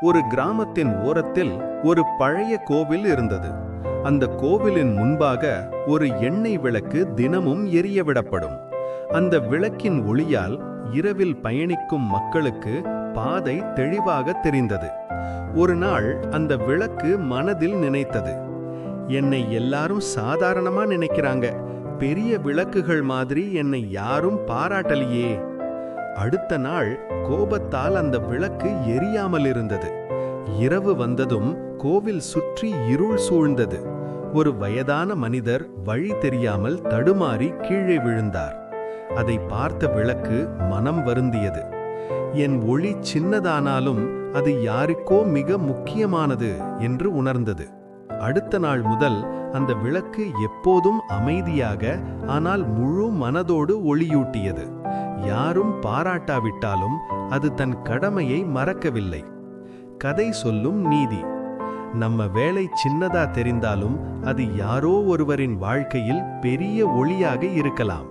ஒரு கிராமத்தின் ஓரத்தில் ஒரு பழைய கோவில் இருந்தது. அந்த கோவிலின் முன்பாக ஒரு எண்ணெய் விளக்கு தினமும் எரிய விடப்படும். அந்த விளக்கின் ஒளியால் இரவில் பயணிக்கும் மக்களுக்கு பாதை தெளிவாக தெரிந்தது. ஒரு நாள் அந்த விளக்கு மனதில் நினைத்தது, என்னை எல்லாரும் சாதாரணமா நினைக்கிறாங்க, பெரிய விளக்குகள் மாதிரி என்னை யாரும் பாராட்டலையே. அடுத்த நாள் கோபத்தால் அந்த விளக்கு எரியாமல் இருந்தது. இரவு வந்ததும் கோவில் சுற்றி இருள் சூழ்ந்தது. ஒரு வயதான மனிதர் வழி தெரியாமல் தடுமாறி கீழே விழுந்தார். அதை பார்த்த விளக்கு மனம் வருந்தியது. என் ஒளி சின்னதானாலும் அது யாருக்கோ மிக முக்கியமானது என்று உணர்ந்தது. அடுத்த நாள் முதல் அந்த விளக்கு எப்போதும் அமைதியாக, ஆனால் முழு மனதோடு ஒளியூட்டியது. யாரும் பாராட்டாவிட்டாலும் அது தன் கடமையை மறக்கவில்லை. கதை சொல்லும் நீதி: நம்ம வேலை சின்னதா தெரிந்தாலும் அது யாரோ ஒருவரின் வாழ்க்கையில் பெரிய ஒளியாக இருக்கலாம்.